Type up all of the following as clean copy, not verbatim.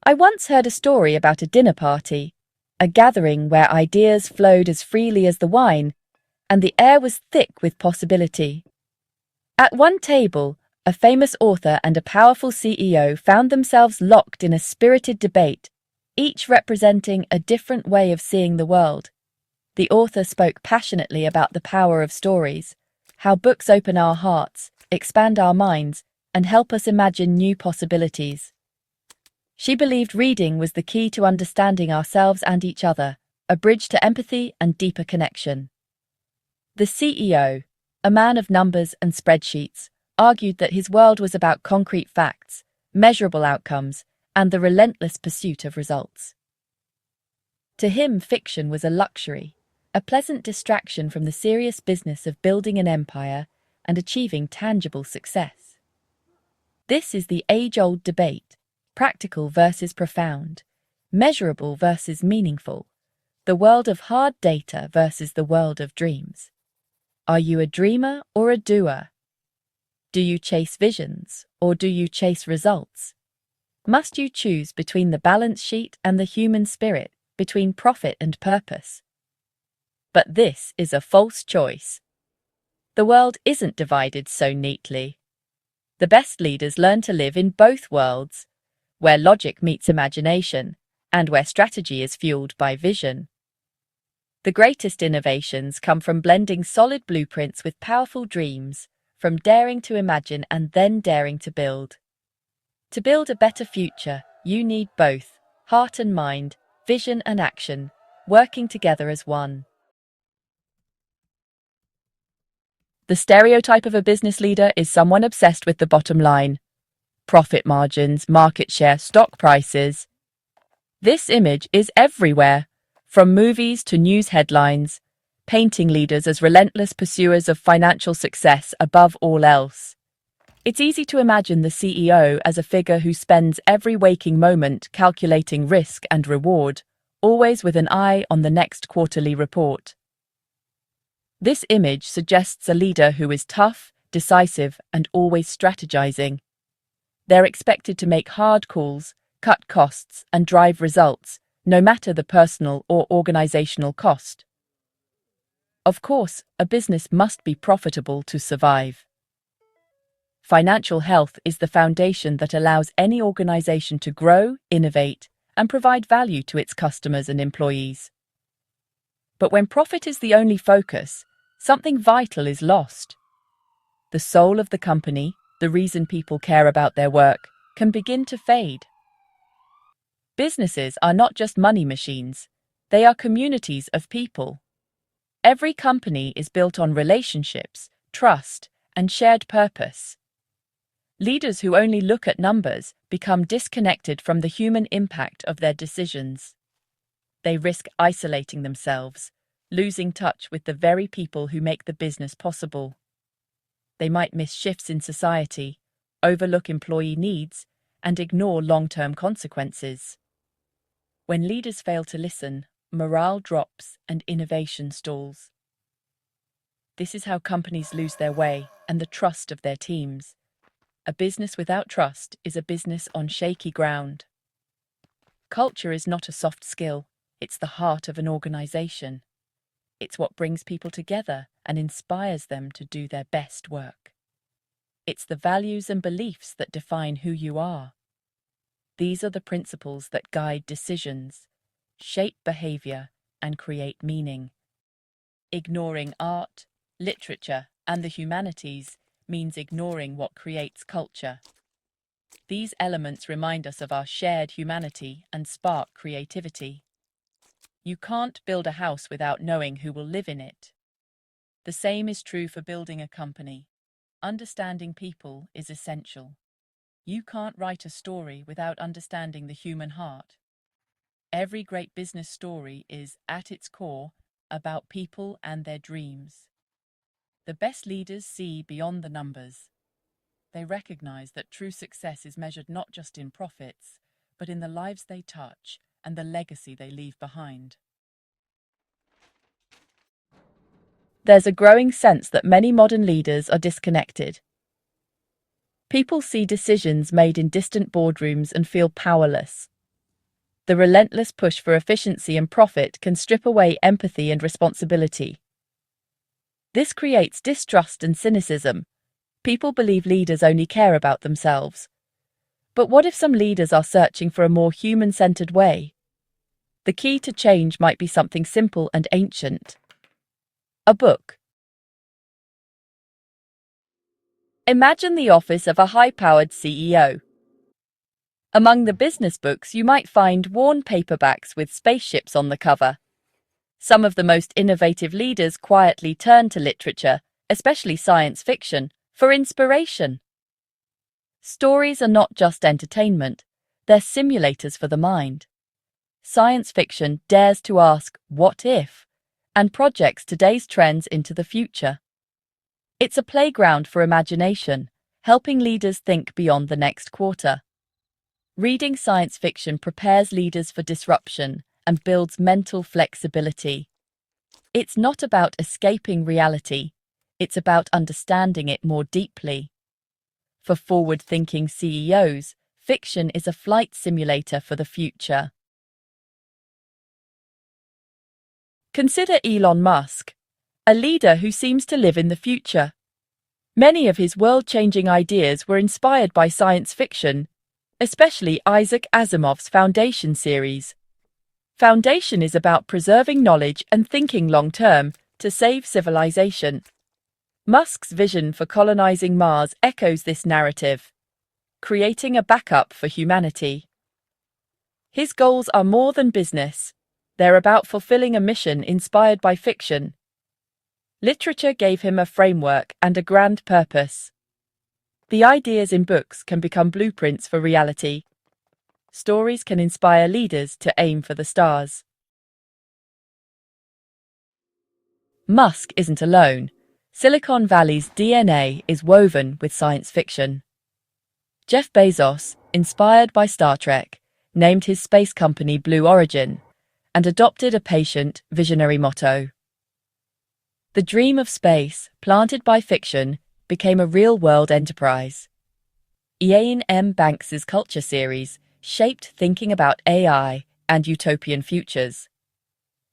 I once heard a story about a dinner party, a gathering where ideas flowed as freely as the wine, and the air was thick with possibility. At one table, a famous author and a powerful CEO found themselves locked in a spirited debate, each representing a different way of seeing the world. The author spoke passionately about the power of stories, how books open our hearts, expand our minds, and help us imagine new possibilities. She believed reading was the key to understanding ourselves and each other, a bridge to empathy and deeper connection. The CEO, a man of numbers and spreadsheets, argued that his world was about concrete facts, measurable outcomes, and the relentless pursuit of results. To him, fiction was a luxury, a pleasant distraction from the serious business of building an empire and achieving tangible success. This is the age-old debate, practical versus profound, measurable versus meaningful, the world of hard data versus the world of dreams. Are you a dreamer or a doer? Do you chase visions or do you chase results? Must you choose between the balance sheet and the human spirit, between profit and purpose? But this is a false choice. The world isn't divided so neatly. The best leaders learn to live in both worlds, where logic meets imagination and where strategy is fueled by vision. The greatest innovations come from blending solid blueprints with powerful dreams, from daring to imagine and then daring to build. To build a better future, you need both, heart and mind, vision and action, working together as one. The stereotype of a business leader is someone obsessed with the bottom line. Profit margins, market share, stock prices. This image is everywhere, from movies to news headlines, painting leaders as relentless pursuers of financial success above all else. It's easy to imagine the CEO as a figure who spends every waking moment calculating risk and reward, always with an eye on the next quarterly report. This image suggests a leader who is tough, decisive, and always strategizing. They're expected to make hard calls, cut costs, and drive results, no matter the personal or organizational cost. Of course, a business must be profitable to survive. Financial health is the foundation that allows any organization to grow, innovate, and provide value to its customers and employees. But when profit is the only focus, something vital is lost. The soul of the company, the reason people care about their work, can begin to fade. Businesses are not just money machines, they are communities of people. Every company is built on relationships, trust, and shared purpose. Leaders who only look at numbers become disconnected from the human impact of their decisions. They risk isolating themselves, losing touch with the very people who make the business possible. They might miss shifts in society, overlook employee needs, and ignore long-term consequences. When leaders fail to listen, morale drops and innovation stalls. This is how companies lose their way and the trust of their teams. A business without trust is a business on shaky ground. Culture is not a soft skill, it's the heart of an organization. It's what brings people together and inspires them to do their best work. It's the values and beliefs that define who you are. These are the principles that guide decisions, shape behavior, and create meaning. Ignoring art, literature, and the humanities means ignoring what creates culture. These elements remind us of our shared humanity and spark creativity. You can't build a house without knowing who will live in it. The same is true for building a company. Understanding people is essential. You can't write a story without understanding the human heart. Every great business story is, at its core, about people and their dreams. The best leaders see beyond the numbers. They recognize that true success is measured not just in profits, but in the lives they touch and the legacy they leave behind. There's a growing sense that many modern leaders are disconnected. People see decisions made in distant boardrooms and feel powerless. The relentless push for efficiency and profit can strip away empathy and responsibility. This creates distrust and cynicism. People believe leaders only care about themselves. But what if some leaders are searching for a more human-centered way? The key to change might be something simple and ancient. A book. Imagine the office of a high-powered CEO. Among the business books, you might find worn paperbacks with spaceships on the cover. Some of the most innovative leaders quietly turn to literature, especially science fiction, for inspiration. Stories are not just entertainment, they're simulators for the mind. Science fiction dares to ask, what if, and projects today's trends into the future. It's a playground for imagination, helping leaders think beyond the next quarter. Reading science fiction prepares leaders for disruption and builds mental flexibility. It's not about escaping reality, it's about understanding it more deeply. For forward-thinking CEOs, fiction is a flight simulator for the future. Consider Elon Musk, a leader who seems to live in the future. Many of his world-changing ideas were inspired by science fiction, especially Isaac Asimov's Foundation series. Foundation is about preserving knowledge and thinking long-term to save civilization. Musk's vision for colonizing Mars echoes this narrative, creating a backup for humanity. His goals are more than business. They're about fulfilling a mission inspired by fiction. Literature gave him a framework and a grand purpose. The ideas in books can become blueprints for reality. Stories can inspire leaders to aim for the stars. Musk isn't alone. Silicon Valley's DNA is woven with science fiction. Jeff Bezos, inspired by Star Trek, named his space company Blue Origin and adopted a patient, visionary motto. The dream of space, planted by fiction, became a real-world enterprise. Iain M. Banks's Culture series shaped thinking about AI and utopian futures.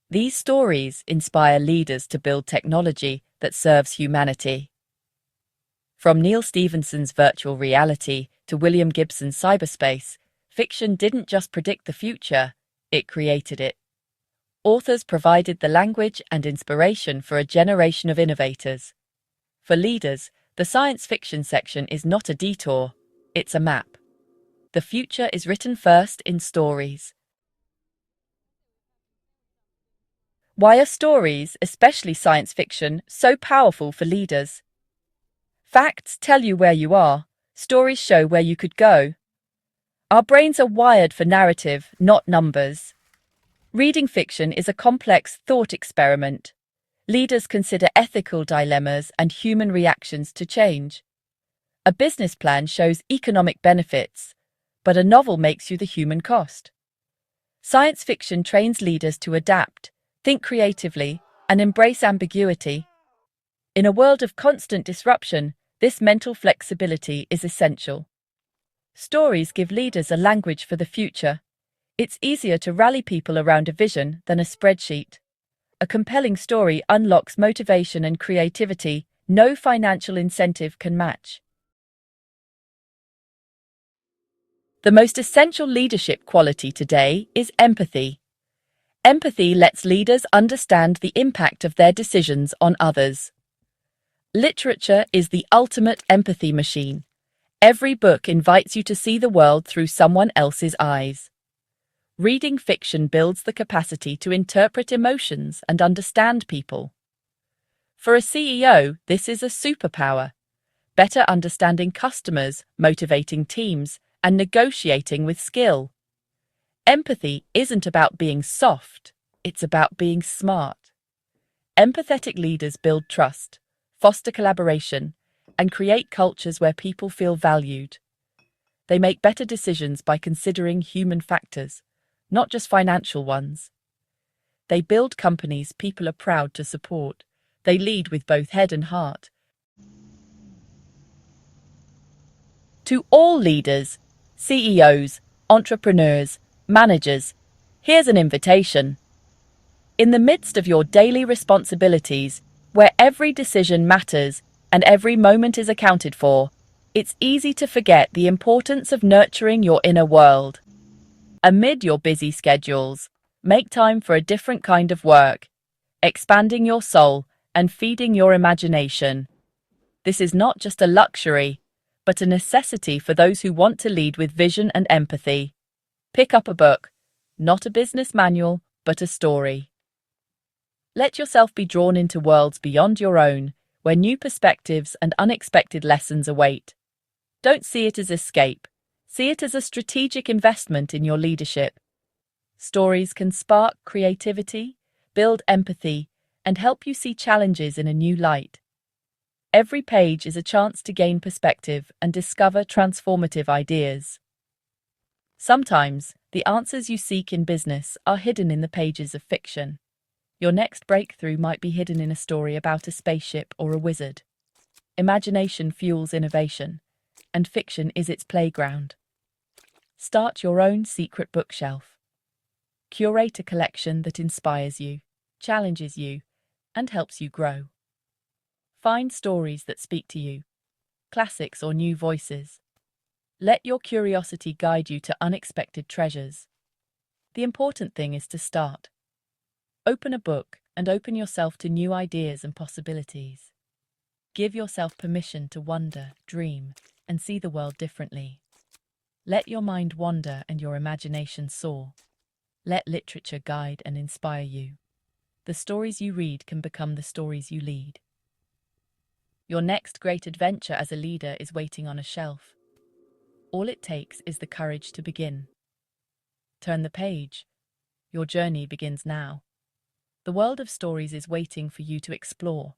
These stories inspire leaders to build technology that serves humanity. From Neil Stephenson's virtual reality to William Gibson's cyberspace, fiction didn't just predict the future, it created it. Authors provided the language and inspiration for a generation of innovators. For leaders, the science fiction section is not a detour, it's a map. The future is written first in stories. Why are stories, especially science fiction, so powerful for leaders? Facts tell you where you are, stories show where you could go. Our brains are wired for narrative, not numbers. Reading fiction is a complex thought experiment. Leaders consider ethical dilemmas and human reactions to change. A business plan shows economic benefits, but a novel makes you the human cost. Science fiction trains leaders to adapt, think creatively, and embrace ambiguity. In a world of constant disruption, this mental flexibility is essential. Stories give leaders a language for the future. It's easier to rally people around a vision than a spreadsheet. A compelling story unlocks motivation and creativity no financial incentive can match. The most essential leadership quality today is empathy. Empathy lets leaders understand the impact of their decisions on others. Literature is the ultimate empathy machine. Every book invites you to see the world through someone else's eyes. Reading fiction builds the capacity to interpret emotions and understand people. For a CEO, this is a superpower. Better understanding customers, motivating teams, and negotiating with skill. Empathy isn't about being soft, it's about being smart. Empathetic leaders build trust, foster collaboration, and create cultures where people feel valued. They make better decisions by considering human factors, not just financial ones. They build companies people are proud to support. They lead with both head and heart. To all leaders, CEOs, entrepreneurs, managers, Here's an invitation. In the midst of your daily responsibilities, where every decision matters and every moment is accounted for, it's easy to forget the importance of nurturing your inner world. Amid your busy schedules, make time for a different kind of work, expanding your soul and feeding your imagination. This is not just a luxury, but a necessity for those who want to lead with vision and empathy. Pick up a book, not a business manual, but a story. Let yourself be drawn into worlds beyond your own, where new perspectives and unexpected lessons await. Don't see it as escape. See it as a strategic investment in your leadership. Stories can spark creativity, build empathy, and help you see challenges in a new light. Every page is a chance to gain perspective and discover transformative ideas. Sometimes, the answers you seek in business are hidden in the pages of fiction. Your next breakthrough might be hidden in a story about a spaceship or a wizard. Imagination fuels innovation, and fiction is its playground. Start your own secret bookshelf. Curate a collection that inspires you, challenges you, and helps you grow. Find stories that speak to you, classics or new voices. Let your curiosity guide you to unexpected treasures. The important thing is to start. Open a book and open yourself to new ideas and possibilities. Give yourself permission to wonder, dream, and see the world differently. Let your mind wander and your imagination soar. Let literature guide and inspire you. The stories you read can become the stories you lead. Your next great adventure as a leader is waiting on a shelf. All it takes is the courage to begin. Turn the page. Your journey begins now. The world of stories is waiting for you to explore,